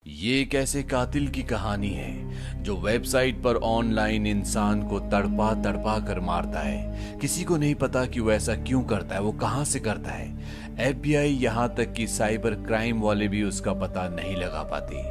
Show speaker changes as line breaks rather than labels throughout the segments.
ये एक ऐसे कातिल की कहानी है जो वेबसाइट पर ऑनलाइन इंसान को तड़पा तड़पा कर मारता है। किसी को नहीं पता कि वो ऐसा क्यों करता है, वो कहां से करता है। एफबीआई यहां तक कि साइबर क्राइम वाले भी उसका पता नहीं लगा पाते।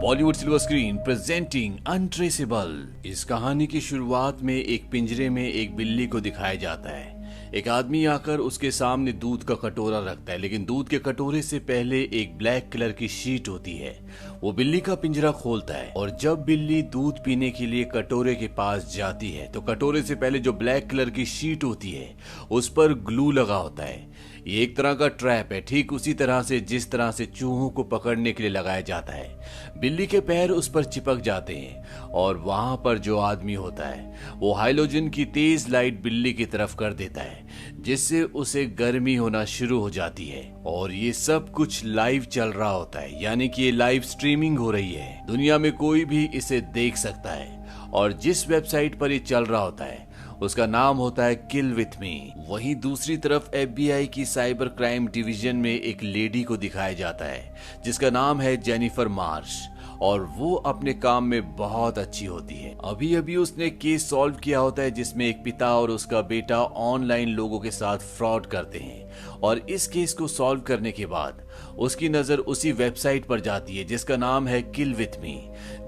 Bollywood silver screen presenting untraceable. इस कहानी की शुरुआत में एक पिंजरे में एक बिल्ली को दिखाया जाता है। एक आदमी आकर उसके सामने दूध का कटोरा रखता है, लेकिन दूध के कटोरे से पहले एक ब्लैक कलर की शीट होती है। वो बिल्ली का पिंजरा खोलता है और जब बिल्ली दूध पीने के लिए कटोरे के पास जाती है तो कटोरे से पहले जो ब्लैक कलर की शीट होती है उस पर ग्लू लगा होता है। ये एक तरह का ट्रैप है, ठीक उसी तरह से जिस तरह से चूहों को पकड़ने के लिए लगाया जाता है। बिल्ली के पैर उस पर चिपक जाते हैं और वहां पर जो आदमी होता है वो हाइलोजन की तेज लाइट बिल्ली की तरफ कर देता है, जिससे उसे गर्मी होना शुरू हो जाती है। और ये सब कुछ लाइव चल रहा होता है, यानी कि ये लाइव स्ट्रीमिंग हो रही है। दुनिया में कोई भी इसे देख सकता है और जिस वेबसाइट पर ये चल रहा होता है उसका नाम होता है किल विथ मी। वहीं दूसरी तरफ एफबीआई की साइबर क्राइम डिवीजन में एक लेडी को दिखाया जाता है जिसका नाम है जेनिफर मार्श, और वो अपने काम में बहुत अच्छी होती है। अभी अभी उसने केस सॉल्व किया होता है जिसमें एक पिता और उसका बेटा ऑनलाइन लोगों के साथ फ्रॉड करते हैं, और इस केस को सॉल्व करने के बाद उसकी नजर उसी वेबसाइट पर जाती है जिसका नाम है किल विथ मी,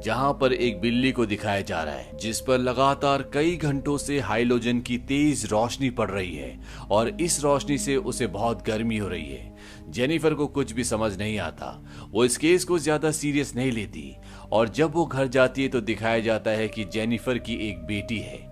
जहां पर एक बिल्ली को दिखाया जा रहा है जिस पर लगातार कई घंटों से हाइलोजन की तेज रोशनी पड़ रही है और इस रोशनी से उसे बहुत गर्मी हो रही है। जेनिफर को कुछ भी समझ नहीं आता, वो इस केस को ज्यादा सीरियस नहीं लेती, और जब वो घर जाती है तो दिखाया जाता है कि जेनिफर की एक बेटी है।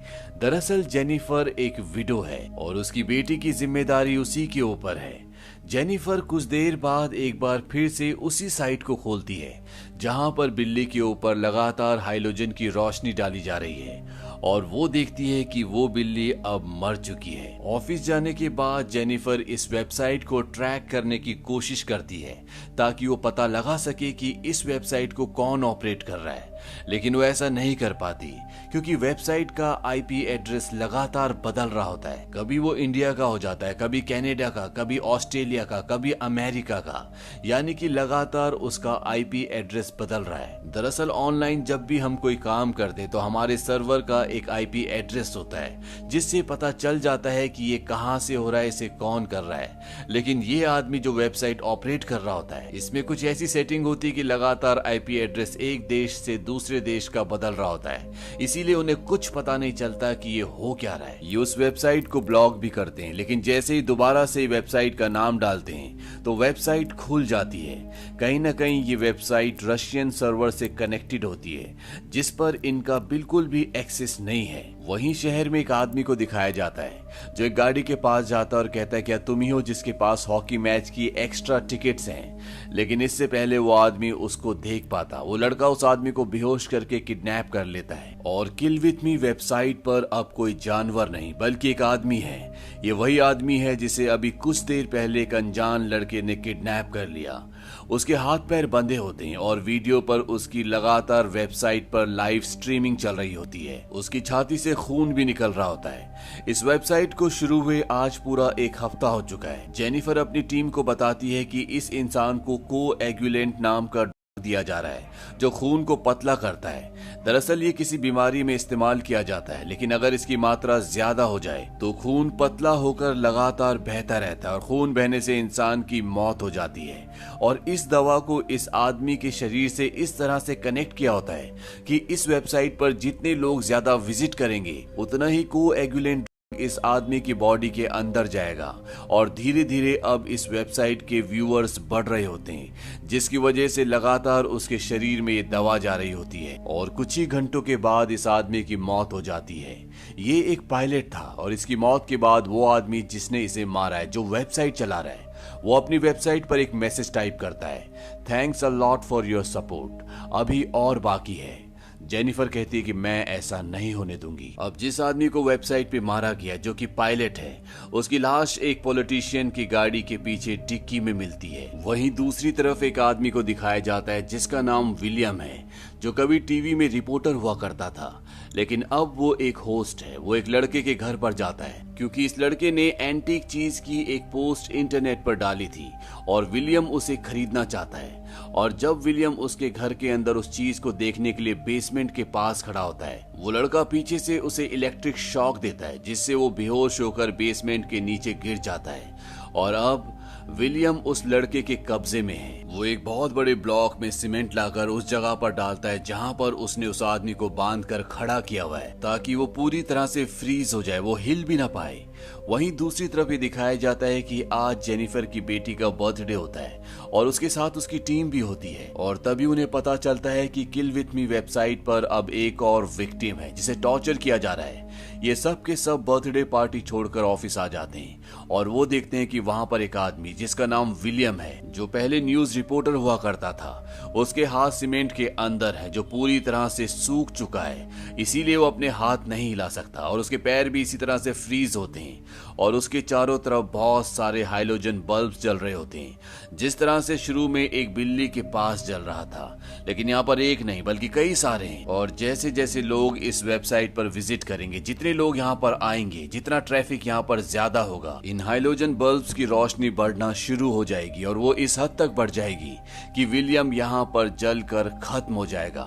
दरअसल जेनिफर एक विडो है और उसकी बेटी की जिम्मेदारी उसी के ऊपर है। जेनिफर कुछ देर बाद एक बार फिर से उसी साइट को खोलती है जहां पर बिल्ली के ऊपर लगातार हाइलोजन की रोशनी डाली जा रही है, और वो देखती है कि वो बिल्ली अब मर चुकी है। ऑफिस जाने के बाद जेनिफर इस वेबसाइट को ट्रैक करने की कोशिश करती है ताकि वो पता लगा सके कि इस वेबसाइट को कौन ऑपरेट कर रहा है, लेकिन वो ऐसा नहीं कर पाती क्योंकि वेबसाइट का आईपी एड्रेस लगातार बदल रहा होता है। कभी वो इंडिया का हो जाता है, कभी कनाडा का, कभी ऑस्ट्रेलिया का, कभी अमेरिका का, यानी कि लगातार उसका आईपी एड्रेस बदल रहा है। दरअसल ऑनलाइन जब भी हम कोई काम करते तो हमारे सर्वर का एक आईपी एड्रेस होता है जिससे पता चल जाता है कि ये कहां से हो रहा है, इसे कौन कर रहा है। लेकिन ये आदमी जो वेबसाइट ऑपरेट कर रहा होता है इसमें कुछ ऐसी सेटिंग होती है कि लगातार आईपी एड्रेस एक देश से दूसरे देश का बदल रहा होता है, इसीलिए उन्हें कुछ पता नहीं चलता कि ये हो क्या रहा है। ये उस वेबसाइट को ब्लॉक भी करते हैं, लेकिन जैसे ही दोबारा से वेबसाइट का नाम डालते हैं तो वेबसाइट खुल जाती है। कहीं ना कहीं ये वेबसाइट रशियन सर्वर से कनेक्टेड होती है जिस पर इनका बिल्कुल भी एक्सेस नहीं है। वहीं शहर में एक आदमी को दिखाया जाता है जो एक गाड़ी के पास जाता है और कहता है क्या तुम ही हो जिसके पास हॉकी मैच की एक्स्ट्रा टिकट्स हैं। लेकिन इससे पहले वो आदमी उसको देख पाता, वो लड़का उस आदमी को बेहोश करके किडनैप कर लेता है। और किल विथ मी वेबसाइट पर अब कोई जानवर नहीं बल्कि एक आदमी है। ये वही आदमी है जिसे अभी कुछ देर पहले एक अनजान लड़के ने किडनैप कर लिया। उसके हाथ पैर बंधे होते हैं और वीडियो पर उसकी लगातार वेबसाइट पर लाइव स्ट्रीमिंग चल रही होती है। उसकी छाती से खून भी निकल रहा होता है। इस वेबसाइट को शुरू हुए आज पूरा एक हफ्ता हो चुका है। जेनिफर अपनी टीम को बताती है कि इस इंसान को कोएगुलेंट नाम का दिया जा रहा है जो खून को पतला करता है। दरअसल ये किसी बीमारी में इस्तेमाल किया जाता है, लेकिन अगर इसकी मात्रा ज्यादा हो जाए तो खून पतला होकर लगातार बहता रहता है और खून बहने से इंसान की मौत हो जाती है। और इस दवा को इस आदमी के शरीर से इस तरह से कनेक्ट किया होता है कि इस वेबसाइट पर जितने लोग ज्यादा विजिट करेंगे उतना ही कोएगुलेंट इस आदमी की बॉडी के अंदर जाएगा, और धीरे धीरे अब इस वेबसाइट के व्यूअर्स बढ़ रहे होते हैं जिसकी वजह से लगातार उसके शरीर में ये दवा जा रही होती है, और कुछ ही घंटों के बाद इस आदमी की मौत हो जाती है। ये एक पायलट था और इसकी मौत के बाद वो आदमी जिसने इसे मारा है, जो वेबसाइट चला रहा है, वो अपनी वेबसाइट पर एक मैसेज टाइप करता है, thanks a lot for your support, अभी और बाकी है। जेनिफर कहती है कि मैं ऐसा नहीं होने दूंगी। अब जिस आदमी को वेबसाइट पे मारा गया जो कि पायलट है, उसकी लाश एक पॉलिटिशियन की गाड़ी के पीछे डिक्की में मिलती है। वहीं दूसरी तरफ एक आदमी को दिखाया जाता है जिसका नाम विलियम है, जो कभी टीवी में रिपोर्टर हुआ करता था, लेकिन अब वो एक होस्ट है। वो एक लड़के के घर पर जाता है क्योंकि इस लड़के ने एंटीक चीज की एक पोस्ट इंटरनेट पर डाली थी और विलियम उसे खरीदना चाहता है। और जब विलियम उसके घर के अंदर उस चीज को देखने के लिए बेसमेंट के पास खड़ा होता है, वो लड़का पीछे से उसे इलेक्ट्रिक शॉक देता है जिससे वो बेहोश होकर बेसमेंट के नीचे गिर जाता है। और अब विलियम उस लड़के के कब्जे में है। वो एक बहुत बड़े ब्लॉक में सीमेंट लाकर उस जगह पर डालता है जहां पर उसने उस आदमी को बांध कर खड़ा किया हुआ है ताकि वो पूरी तरह से फ्रीज हो जाए, वो हिल भी ना पाए। वहीं दूसरी तरफ ये दिखाया जाता है कि आज जेनिफर की बेटी का बर्थडे होता है और उसके साथ उसकी टीम भी होती है। और तभी उन्हें पता चलता है कि किल विथ मी वेबसाइट पर अब एक और विक्टिम है जिसे टॉर्चर किया जा रहा है। ये सब के सब बर्थडे पार्टी छोड़कर ऑफिस आ जाते हैं और वो देखते हैं कि वहां पर एक आदमी जिसका नाम विलियम है, जो पहले न्यूज रिपोर्टर हुआ करता था, उसके हाथ सीमेंट के अंदर है जो पूरी तरह से सूख चुका है, इसीलिए वो अपने हाथ नहीं हिला सकता और उसके पैर भी इसी तरह से फ्रीज होते हैं। और उसके चारों तरफ बहुत सारे हाइलोजन बल्ब जल रहे होते हैं, जिस तरह से शुरू में एक बिल्ली के पास जल रहा था, लेकिन यहाँ पर एक नहीं बल्कि कई सारे हैं। और जैसे जैसे लोग इस वेबसाइट पर विजिट करेंगे, जितने लोग यहाँ पर आएंगे, जितना ट्रैफिक यहाँ पर ज्यादा होगा, इन हाइलोजन बल्ब्स की रोशनी बढ़ना शुरू हो जाएगी और वो इस हद तक बढ़ जाएगी कि विलियम यहाँ पर जलकर खत्म हो जाएगा।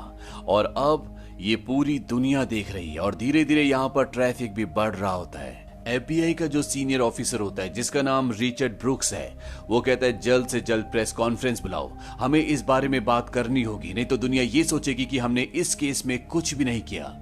और अब ये पूरी दुनिया देख रही है और धीरे धीरे यहाँ पर ट्रैफिक भी बढ़ रहा होता है। FBI का जो सीनियर ऑफिसर होता है जिसका नाम रिचर्ड ब्रुक्स है, वो कहता है जल्द से जल्द प्रेस कॉन्फ्रेंस बुलाओ, हमें इस बारे में बात करनी होगी, नहीं तो दुनिया ये सोचेगी कि हमने इस केस में कुछ भी नहीं किया।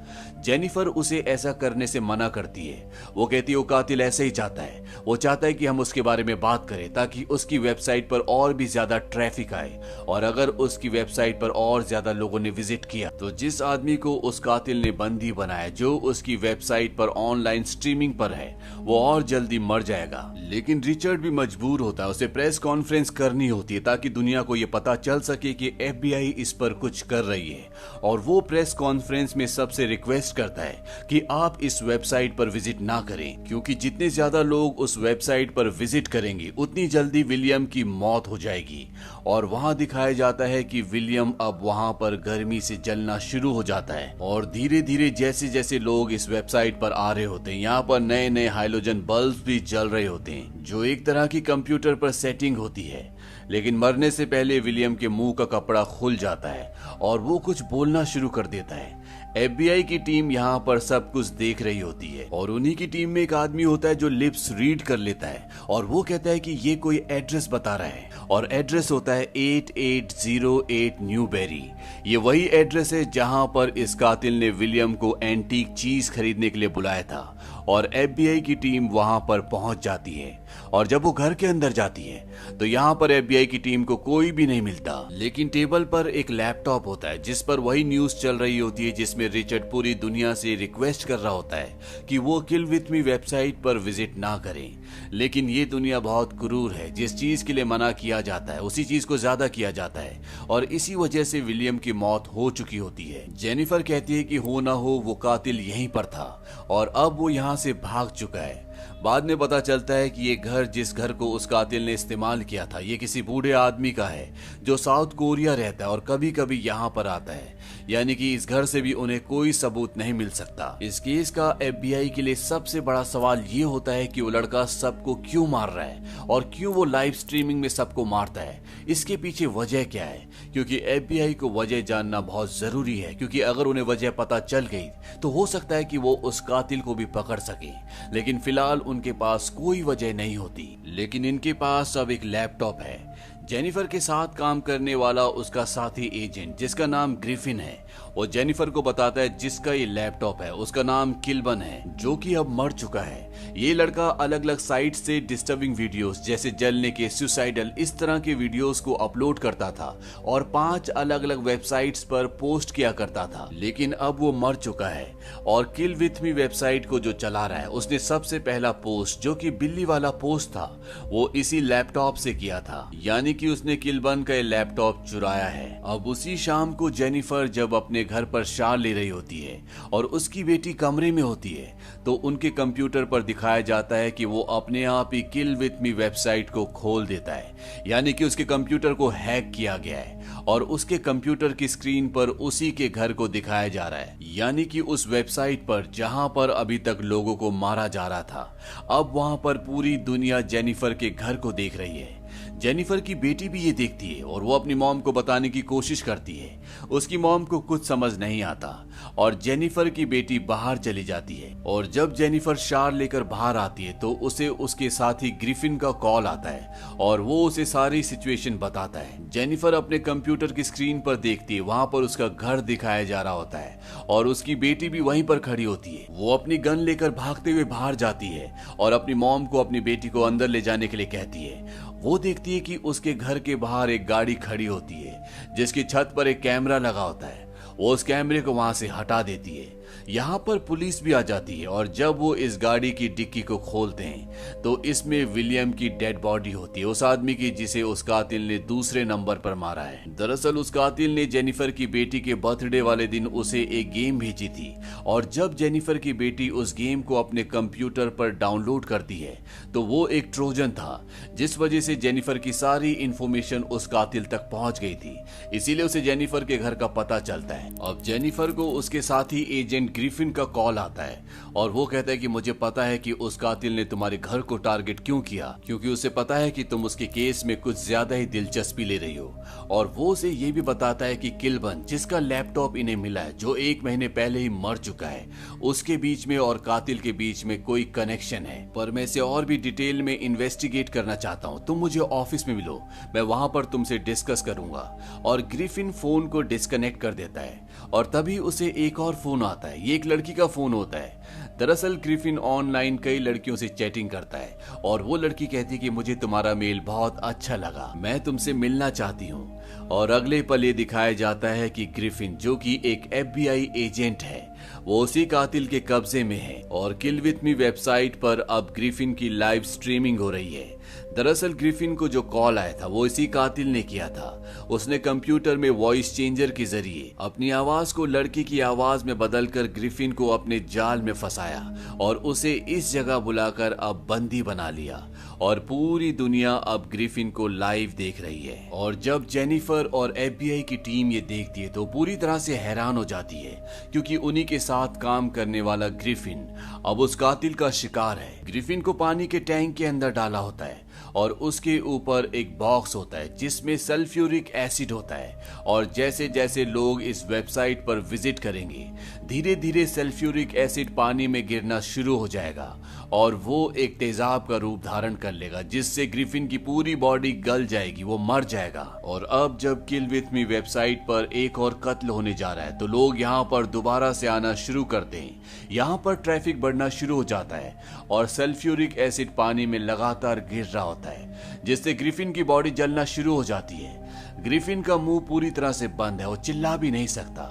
जेनिफर उसे ऐसा करने से मना करती है। वो कहती है वो कातिल ऐसे ही चाहता है, वो चाहता है कि हम उसके बारे में बात करें ताकि उसकी वेबसाइट पर और भी ज्यादा ट्रैफिक आए। और अगर उसकी वेबसाइट पर और ज्यादा लोगों ने विजिट किया तो जिस आदमी को उस कातिल ने बंदी बनाया, जो उसकी वेबसाइट पर ऑनलाइन स्ट्रीमिंग पर है, वो और जल्दी मर जाएगा। लेकिन रिचर्ड भी मजबूर होता है, उसे प्रेस कॉन्फ्रेंस करनी होती है ताकि दुनिया को ये पता चल सके कि FBI इस पर कुछ कर रही है। और वो प्रेस कॉन्फ्रेंस में सबसे रिक्वेस्ट करता है कि आप इस वेबसाइट पर विजिट ना करें, क्योंकि जितने ज्यादा लोग उस वेबसाइट पर विजिट करेंगे उतनी जल्दी विलियम की मौत हो जाएगी। और वहां दिखाया जाता है कि विलियम अब वहां पर गर्मी से जलना शुरू हो जाता है। और धीरे धीरे जैसे जैसे लोग इस वेबसाइट पर आ रहे होते हैं, यहाँ पर नए नए हाइलोजन बल्ब भी जल रहे होते हैं, जो एक तरह की कंप्यूटर पर सेटिंग होती है। लेकिन मरने से पहले विलियम के मुंह का कपड़ा खुल जाता है और वो कुछ बोलना शुरू कर देता है। FBI की टीम यहाँ पर सब कुछ देख रही होती है और उन्हीं की टीम में एक आदमी होता है जो लिप्स रीड कर लेता है और वो कहता है कि ये कोई एड्रेस बता रहा है और एड्रेस होता है 8808 न्यूबेरी। ये वही एड्रेस है जहाँ पर इस कातिल ने विलियम को एंटीक चीज खरीदने के लिए बुलाया था। और FBI की टीम वहां पर पहुंच जाती है और जब वो घर के अंदर जाती है तो यहाँ पर FBI की टीम को कोई भी नहीं मिलता, लेकिन टेबल पर एक लैपटॉप होता है जिस पर वही न्यूज चल रही होती है जिसमें रिचर्ड पूरी दुनिया से रिक्वेस्ट कर रहा होता है कि वो किल विथ मी वेबसाइट पर विजिट ना करें। लेकिन ये दुनिया बहुत क्रूर है, जिस चीज के लिए मना किया जाता है उसी चीज को ज्यादा किया जाता है और इसी वजह से विलियम की मौत हो चुकी होती है। जेनिफर कहती है कि हो ना हो वो कातिल यहीं पर था और अब वो यहाँ से भाग चुका है। बाद में पता चलता है कि ये घर, जिस घर को उस कातिल ने इस्तेमाल किया था, ये किसी बूढ़े आदमी का है जो साउथ कोरिया रहता है और कभी कभी यहाँ पर आता है। यानी कि इस घर से भी उन्हें कोई सबूत नहीं मिल सकता। इस केस का FBI के लिए सबसे बड़ा सवाल ये होता है कि वो लड़का सबको क्यों मार रहा है और क्यों वो लाइव स्ट्रीमिंग में सबको मारता है, इसके पीछे वजह क्या है। क्योंकि FBI को वजह जानना बहुत जरूरी है, क्योंकि अगर उन्हें वजह पता चल गई तो हो सकता है कि वो उस कातिल को भी पकड़ सके। लेकिन फिलहाल उनके पास कोई वजह नहीं होती। लेकिन इनके पास अब एक लैपटॉप है। जेनिफर के साथ काम करने वाला उसका साथी एजेंट जिसका नाम ग्रिफिन है, वो जेनिफर को बताता है जिसका ये लैपटॉप है उसका नाम किल्बन है, जो कि अब मर चुका है। ये लड़का अलग अलग साइट से डिस्टर्बिंग वीडियोस जैसे जलने के, सुसाइडल, इस तरह के वीडियोस को अपलोड करता था और 5 अलग अलग वेबसाइट्स पर पोस्ट किया करता था। लेकिन अब वो मर चुका है और किल विथ मी वेबसाइट को जो चला रहा है, उसने सबसे पहला पोस्ट जो कि बिल्ली वाला पोस्ट था वो इसी लैपटॉप से किया था। यानी यानी कि उसने किलबन का लैपटॉप चुराया है। अब उसी शाम को जेनिफर जब अपने घर पर शार ले रही होती है और उसकी बेटी कमरे में होती है तो उनके कंप्यूटर पर दिखाया जाता है कि वो अपने आप ही किल विथ मी वेबसाइट को खोल देता है, यानी कि उसके कंप्यूटर को हैक किया गया है और उसके कंप्यूटर की स्क्रीन पर उसी के घर को दिखाया जा रहा है, यानी कि उस वेबसाइट पर जहां पर अभी तक लोगों को मारा जा रहा था। अब वहां पर पूरी दुनिया जेनिफर के घर को देख रही है। जेनिफर की बेटी भी ये देखती है और वो अपनी मॉम को बताने की कोशिश करती है। उसकी मॉम को कुछ समझ नहीं आता और जेनिफर की बेटी बाहर चली जाती है। और जब जेनिफर शार लेकर बाहर आती है तो उसे उसके साथी ग्रिफिन का कॉल आता है और वो उसे सारी सिचुएशन बताता है। जेनिफर अपने कंप्यूटर की स्क्रीन पर देखती है, वहां पर उसका घर दिखाया जा रहा होता है और उसकी बेटी भी वहीं पर खड़ी होती है। वो अपनी गन लेकर भागते हुए बाहर जाती है और अपनी मॉम को अपनी बेटी को अंदर ले जाने के लिए कहती है। वो देखती है कि उसके घर के बाहर एक गाड़ी खड़ी होती है जिसकी छत पर एक कैमरा लगा होता है। वो उस कैमरे को वहां से हटा देती है। यहाँ पर पुलिस भी आ जाती है और जब वो इस गाड़ी की डिक्की को खोलते हैं तो इसमें विलियम की डेड बॉडी होती है, उस आदमी की जिसे उस कातिल ने दूसरे नंबर पर मारा है। दरअसल उस कातिल ने जेनिफर की बेटी के बर्थडे वाले दिन उसे एक गेम भेजी थी और जब जेनिफर की बेटी उस गेम को अपने कंप्यूटर पर डाउनलोड करती है तो वो एक ट्रोजन था, जिस वजह से जेनिफर की सारी इंफॉर्मेशन उस कातिल तक पहुंच गई थी। इसीलिए उसे जेनिफर के घर का पता चलता है। अब जेनिफर को उसके साथी एजेंट ग्रिफिन का कॉल आता है और वो कहता है कि मुझे पता है कि उस कातिल ने तुम्हारे घर को टारगेट क्यों किया, क्योंकि उसे पता है कि तुम उसके केस में कुछ ज्यादा ही दिलचस्पी ले रही हो। और वो उसे ये भी बताता है कि किलबन, जिसका लैपटॉप इन्हें मिला है, जो 1 महीने पहले ही मर चुका है, उसके बीच में और कातिल के बीच में कोई कनेक्शन है। पर मैं इसे और भी डिटेल में इन्वेस्टिगेट करना चाहता हूँ, तुम मुझे ऑफिस में मिलो, मैं वहां पर तुमसे डिस्कस करूंगा। और ग्रिफिन फोन को डिस्कनेक्ट कर देता है और तभी उसे एक और फोन आता है। ये एक लड़की का फोन होता है। दरअसल ग्रिफिन ऑनलाइन कई लड़कियों से चैटिंग करता है और वो लड़की कहती है कि मुझे तुम्हारा मेल बहुत अच्छा लगा, मैं तुमसे मिलना चाहती हूँ। और अगले पल ये दिखाया जाता है कि ग्रिफिन, जो कि एक FBI एजेंट है, वो उसी कातिल के कब्जे में है और किल विथ मी वेबसाइट पर अब ग्रिफिन की लाइव स्ट्रीमिंग हो रही है। दरअसल ग्रिफिन को जो कॉल आया था वो इसी कातिल ने किया था। उसने कंप्यूटर में वॉइस चेंजर के जरिए अपनी आवाज को लड़की की आवाज में बदलकर ग्रिफिन को अपने जाल में फंसाया और उसे इस जगह बुलाकर अब बंदी बना लिया। और पूरी दुनिया अब ग्रिफिन को लाइव देख रही है। और जब जेनिफर और FBI की टीम ये देखती है तो पूरी तरह से हैरान हो जाती है, क्योंकि उन्हीं के साथ काम करने वाला ग्रिफिन अब उस कातिल का शिकार है। ग्रिफिन को पानी के टैंक के अंदर डाला होता है और उसके ऊपर एक बॉक्स होता है जिसमें सल्फ्यूरिक एसिड होता है। और जैसे जैसे लोग इस वेबसाइट पर विजिट करेंगे, धीरे धीरे सल्फ्यूरिक एसिड पानी में गिरना शुरू हो जाएगा और वो एक तेजाब का रूप धारण कर लेगा, जिससे ग्रिफिन की पूरी बॉडी गल जाएगी, वो मर जाएगा। और अब जब किल विथ मी वेबसाइट पर एक और कत्ल होने जा रहा है तो लोग यहाँ पर दोबारा से आना शुरू करते हैं। यहाँ पर ट्रैफिक बढ़ना शुरू हो जाता है और सल्फ्यूरिक एसिड पानी में लगातार गिर रहा होता है, जिससे ग्रिफिन की बॉडी जलना शुरू हो जाती है। ग्रिफिन का मुंह पूरी तरह से बंद है, वो चिल्ला भी नहीं सकता।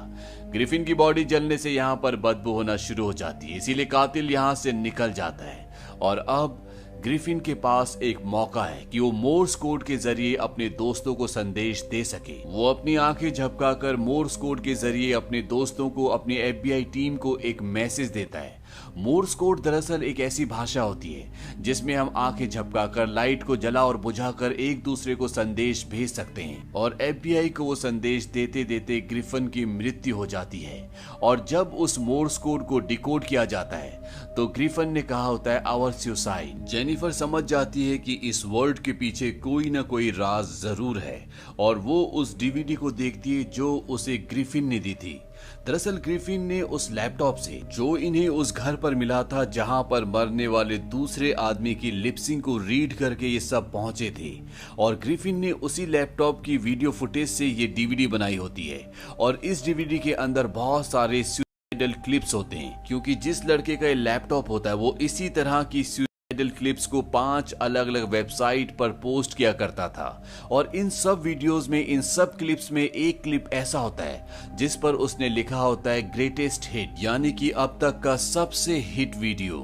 ग्रिफिन की बॉडी जलने से यहाँ पर बदबू होना शुरू हो जाती है, इसीलिए कातिल यहाँ से निकल जाता है। और अब ग्रिफिन के पास एक मौका है कि वो मोर्स कोड के जरिए अपने दोस्तों को संदेश दे सके। वो अपनी आंखें झपकाकर मोर्स कोड के जरिए अपने दोस्तों को, अपनी FBI टीम को एक मैसेज देता है। मोर्स कोड दरअसल एक ऐसी भाषा होती है जिसमें हम आंखें झपकाकर, लाइट को जला और बुझाकर एक दूसरे को संदेश भेज सकते हैं। और FBI को वो संदेश देते देते ग्रिफिन की मृत्यु हो जाती है। और जब उस मोर्स कोड को डिकोड किया जाता है तो ग्रिफिन ने कहा होता है आवर सुसाइड। जेनिफर समझ जाती है कि इस वर्ड के पीछे कोई ना कोई राज जरूर है और वो उस DVD को देखती है जो उसे ग्रिफिन ने दी थी। दरअसल ग्रिफिन ने उस लैपटॉप से, जो इन्हें उस घर पर मिला था जहां पर मरने वाले दूसरे आदमी की लिपसिंग को रीड करके ये सब पहुंचे थे, और ग्रिफिन ने उसी लैपटॉप की वीडियो फुटेज से ये DVD बनाई होती है। और इस DVD के अंदर बहुत सारे सुसाइडल क्लिप्स होते हैं, क्योंकि जिस लड़के का ये लैपटॉप होता है वो इसी तरह की क्लिप्स को 5 अलग अलग वेबसाइट पर पोस्ट किया करता था। और इन सब वीडियोस में, इन सब क्लिप्स में एक क्लिप ऐसा होता है जिस पर उसने लिखा होता है ग्रेटेस्ट हिट, यानी कि अब तक का सबसे हिट वीडियो।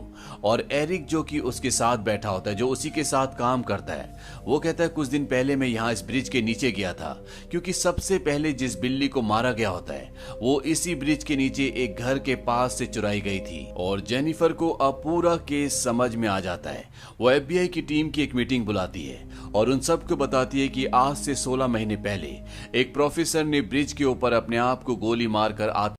और एरिक जो कि उसके साथ बैठा होता है, जो उसी के साथ काम करता है, वो कहता है कुछ दिन पहले मैं यहाँ इस ब्रिज के नीचे गया था, क्योंकि सबसे पहले जिस बिल्ली को मारा गया होता है वो इसी ब्रिज के नीचे एक घर के पास से चुराई गई थी। और जेनिफर को अब पूरा केस समझ में आ जाता है। वो एफबीआई की टीम की एक मीटिंग बुलाती है और उन सबको बताती है कि आज से 16 महीने पहले एक प्रोफेसर ने ब्रिज के ऊपर अपने आप को गोली मारकर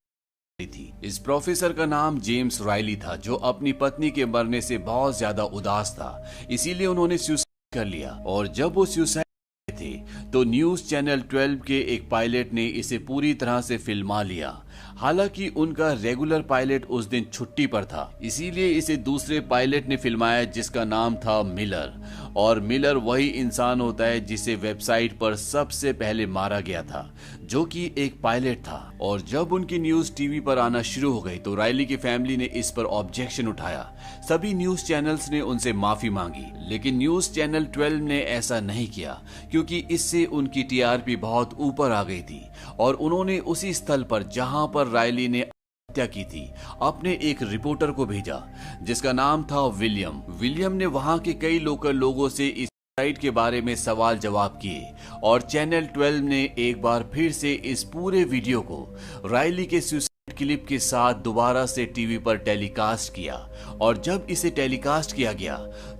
थी। इस प्रोफेसर का नाम जेम्स रायली था, जो अपनी पत्नी के मरने से बहुत ज्यादा उदास था, इसीलिए उन्होंने सुसाइड कर लिया। और जब वो सुसाइड थे तो न्यूज चैनल 12 के एक पायलट ने इसे पूरी तरह से फिल्मा लिया। हालांकि उनका रेगुलर पायलट उस दिन छुट्टी पर था, इसीलिए इसे दूसरे पायलट ने फिल्माया जिसका नाम था मिलर। और मिलर वही इंसान होता है जिसे वेबसाइट पर सबसे पहले मारा गया था, जो कि एक पायलट था। और जब उनकी न्यूज टीवी पर आना शुरू हो गई तो रायली की फैमिली ने इस पर ऑब्जेक्शन उठाया। सभी न्यूज चैनल्स ने उनसे माफी मांगी, लेकिन न्यूज चैनल 12 ने ऐसा नहीं किया, क्योंकि इससे उनकी टीआरपी बहुत ऊपर आ गई थी। और उन्होंने उसी स्थल पर जहां पर रायली ने हत्या की थी अपने एक रिपोर्टर को भेजा, जिसका नाम था विलियम। विलियम ने वहां के कई लोकल लोगों से इस साइट के बारे में सवाल जवाब किए और चैनल 12 ने एक बार फिर से इस पूरे वीडियो को रायली के सुसाइड क्लिप के साथ दोबारा से टीवी पर टेलीकास्ट किया। और जब इसे टेलीकास्ट किया गया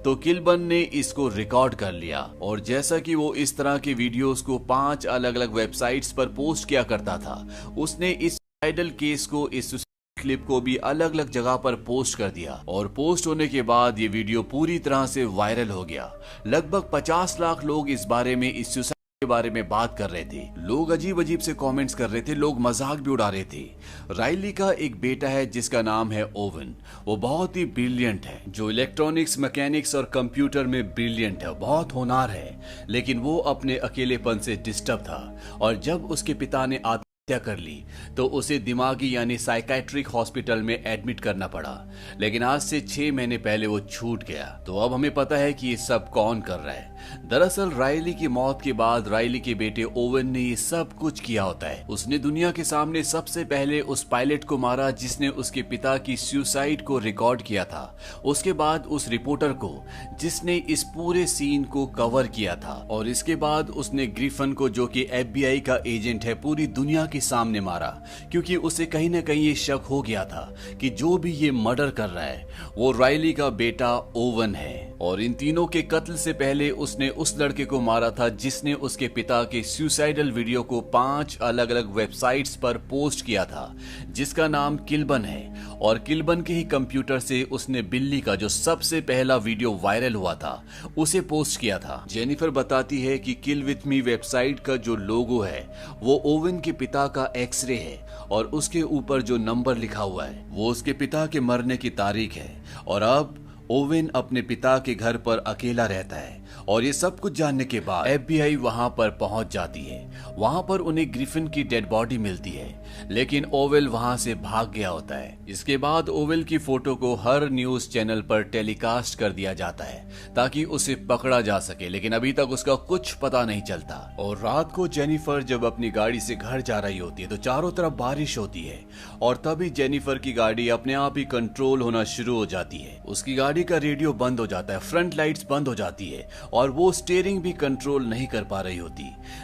तो किल्बन ने इसको रिकॉर्ड कर लिया। और जैसा कि वो इस तरह के वीडियोस को 5 अलग अलग वेबसाइट्स पर पोस्ट किया करता था, उसने इस सुसाइडल केस को, इस क्लिप को भी अलग अलग जगह पर पोस्ट कर दिया। और पोस्ट होने के बाद ये वीडियो पूरी तरह से वायरल हो गया। लगभग 50 लाख लोग इस बारे में, इस सुसाइड के बारे में बात कर रहे थे। लोग अजीब अजीब से कमेंट्स कर रहे थे, लोग मजाक भी उड़ा रहे थे। रायली का एक बेटा है जिसका नाम है ओवन। वो बहुत ही ब्रिलियंट है, जो इलेक्ट्रॉनिक्स, मैकेनिक्स और कंप्यूटर में ब्रिलियंट है, बहुत होनहार है। लेकिन वो अपने अकेलेपन से डिस्टर्ब था और जब उसके पिता ने कर ली तो उसे दिमागी यानी साइकाइट्रिक हॉस्पिटल में एडमिट करना पड़ा। लेकिन आज से 6 महीने पहले वो छूट गया। तो अब हमें पता है कि ये सब कौन कर रहा है। दरअसल रायली की मौत के बाद रायली के बेटे ओवन ने ये सब कुछ किया होता है। उसने दुनिया के सामने सबसे पहले उस पायलट को मारा जिसने उसके पिता की सुसाइड को रिकॉर्ड किया था। उसके बाद उस रिपोर्टर को जिसने इस पूरे सीन को कवर किया था। और इसके बाद उसने ग्रिफन को, जो कि एफबीआई का एजेंट है, पूरी दुनिया के सामने मारा, क्योंकि उसे कहीं ना कहीं ये शक हो गया था कि जो भी ये मर्डर कर रहा है वो रायली का बेटा ओवन है। और इन तीनों के कत्ल से पहले उसने उस लड़के को मारा था जिसने उसके पिता के सुसाइडल वीडियो को 5 अलग अलग वेबसाइट्स पर पोस्ट किया था, जिसका नाम किल्बन है। और किल्बन के ही कंप्यूटर से उसने बिल्ली का जो सबसे पहला वीडियो वायरल हुआ था उसे पोस्ट किया था। जेनिफर बताती है कि किल विथ मी वेबसाइट का जो लोगो है वो ओवन के पिता का एक्सरे है और उसके ऊपर जो नंबर लिखा हुआ है वो उसके पिता के मरने की तारीख है। और अब ओवेन अपने पिता के घर पर अकेला रहता है। और ये सब कुछ जानने के बाद एफबीआई वहां पर पहुंच जाती है। वहां पर उन्हें ग्रिफिन की डेड बॉडी मिलती है, लेकिन ओवेल वहां से भाग गया होता है। इसके बाद ओवेल की फोटो को हर न्यूज चैनल पर टेलीकास्ट कर दिया जाता है ताकि उसे पकड़ा जा सके, लेकिन अभी तक उसका कुछ पता नहीं चलता। और रात को जेनिफर जब अपनी गाड़ी से घर जा रही होती है तो चारों तरफ बारिश होती है और तभी जेनिफर की गाड़ी अपने आप ही कंट्रोल होना शुरू हो जाती है। उसकी गाड़ी का रेडियो बंद हो जाता है, फ्रंट लाइट्स बंद हो जाती है और वो स्टीयरिंग भी कंट्रोल नहीं कर पा रही होती।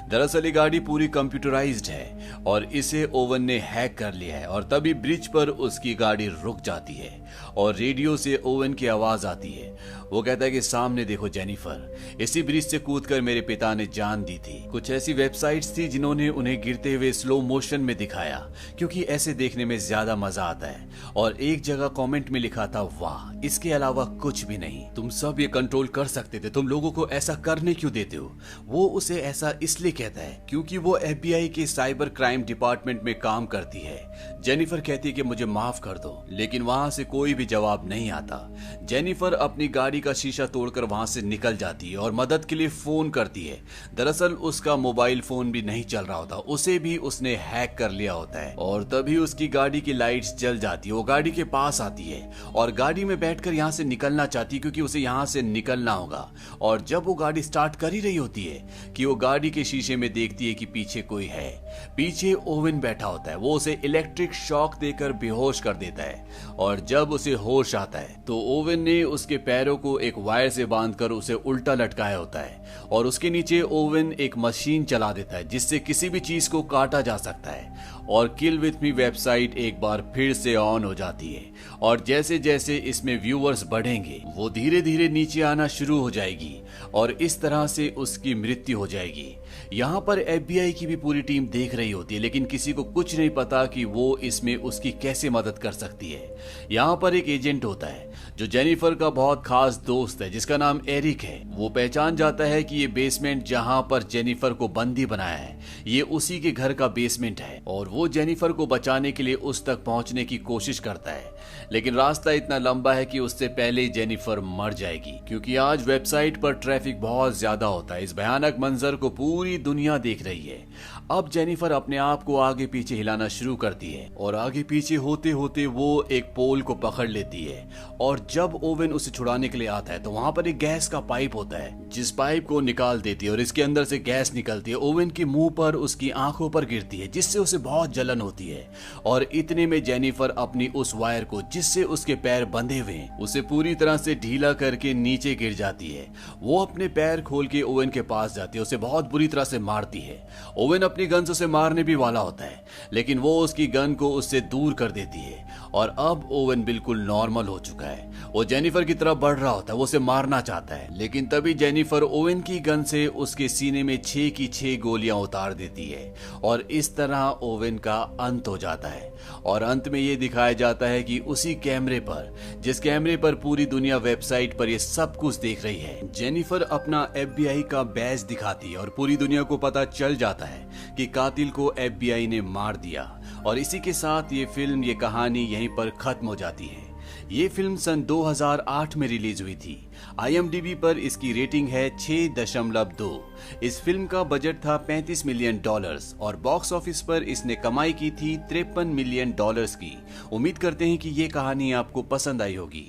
दरअसल ये गाड़ी पूरी कंप्यूटराइज्ड है और इसे ओवन ने हैक कर लिया है। और तभी ब्रिज पर उसकी गाड़ी रुक जाती है और रेडियो से ओवन की आवाज आती है। वो कहता है कि सामने देखो जेनिफर, इसी ब्रिज से कूदकर मेरे पिता ने जान दी थी। कुछ ऐसी वेबसाइट्स थी जिन्होंने उन्हें गिरते हुए स्लो मोशन में दिखाया, क्योंकि ऐसे देखने में ज्यादा मजा आता है। और एक जगह कमेंट में लिखा था, वाह, इसके अलावा कुछ भी नहीं, तुम सब ये कंट्रोल कर सकते थे, तुम लोगों को ऐसा करने क्यों देते हो। वो उसे ऐसा इसलिए कहता है क्योंकि वो एफबीआई के साइबर क्राइम डिपार्टमेंट में काम करती है। जेनिफर कहती है कि मुझे माफ कर दो, लेकिन वहां से कोई भी जवाब नहीं आता। जेनिफर अपनी गाड़ी का शीशा तोड़कर वहां से निकल जाती है और मदद के लिए फोन करती है। दरअसल उसका मोबाइल फोन भी नहीं चल रहा होता, उसे भी उसने हैक कर लिया होता है। और तभी उसकी गाड़ी की लाइट्स जल जाती है। वो गाड़ी के पास आती है और गाड़ी में बैठकर यहाँ से निकलना चाहती है, क्योंकि उसे यहाँ से निकलना होगा। और जब वो गाड़ी स्टार्ट कर ही रही होती है कि वो गाड़ी के शीशे में देखती है कि पीछे कोई है। पीछे ओवेन बैठा होता है। वो उसे इलेक्ट्रिक शॉक देकर बेहोश कर देता है और जब उसे होश आता है तो ओवेन ने उसके पैरों को एक वायर से बांधकर उसे उल्टा लटकाया होता है और उसके नीचे ओवेन एक मशीन चला देता है जिससे किसी भी चीज को काटा जा सकता है और किल विथ मी वेबसाइट एक बार फिर से ऑन हो जाती है और जैसे जैसे इसमें व्यूअर्स बढ़ेंगे वो धीरे धीरे नीचे आना शुरू हो जाएगी और इस तरह से उसकी मृत्यु हो जाएगी। यहाँ पर FBI की भी पूरी टीम देख रही होती है लेकिन किसी को कुछ नहीं पता कि वो इसमें उसकी कैसे मदद कर सकती है। यहाँ पर एक एजेंट होता है जो जेनिफर का बहुत खास दोस्त है जिसका नाम एरिक है। वो पहचान जाता है कि ये बेसमेंट जहाँ पर जेनिफर को बंदी बनाया है ये उसी के घर का बेसमेंट है और वो जेनिफर को बचाने के लिए उस तक पहुंचने की कोशिश करता है लेकिन रास्ता इतना लंबा है कि उससे पहले ही जेनिफर मर जाएगी क्योंकि आज वेबसाइट पर ट्रैफिक बहुत ज्यादा होता है। इस भयानक मंजर को पूरी दुनिया देख रही है। अब जेनिफर अपने आप को आगे पीछे हिलाना शुरू करती है और आगे पीछे होते होते वो एक पोल को पकड़ लेती है और जब ओवेन उसे छुड़ाने के लिए आता है तो वहां पर एक गैस का पाइप होता है जिस पाइप को निकाल देती है और इसके अंदर से गैस निकलती है। ओवेन के मुंह पर उसकी आंखों पर गिरती है जिससे उसे बहुत जलन होती है और इतने में जेनिफर अपनी उस वायर को जिससे उसके पैर बंधे हुए हैं उसे पूरी तरह से ढीला करके नीचे गिर जाती है। वो अपने पैर खोल के ओवेन के पास जाती है, उसे बहुत बुरी तरह से मारती है। ओवेन अपनी गन से उसे मारने भी वाला होता है लेकिन वो उसकी गन को उससे दूर कर देती है और अब ओवेन बिल्कुल नॉर्मल हो चुका है। वो जेनिफर की तरफ बढ़ रहा होता है, वो उसे मारना चाहता है लेकिन तभी जेनिफर ओवेन की गन से उसके सीने में 6 की 6 गोलियां उतार देती है और इस तरह ओवेन का अंत हो जाता है। और अंत में ये दिखाया जाता है कि उसी कैमरे पर जिस कैमरे पर पूरी दुनिया वेबसाइट पर ये सब कुछ देख रही है जेनिफर अपना FBI का बैज दिखाती है और पूरी दुनिया को पता चल जाता है कि कातिल को FBI ने मार दिया। और इसी के साथ ये फिल्म, ये कहानी यहीं पर खत्म हो जाती है। ये फिल्म सन 2008 में रिलीज हुई थी। IMDb पर इसकी रेटिंग है 6.2। इस फिल्म का बजट था $35 मिलियन और बॉक्स ऑफिस पर इसने कमाई की थी $53 मिलियन की। उम्मीद करते हैं कि ये कहानी आपको पसंद आई होगी।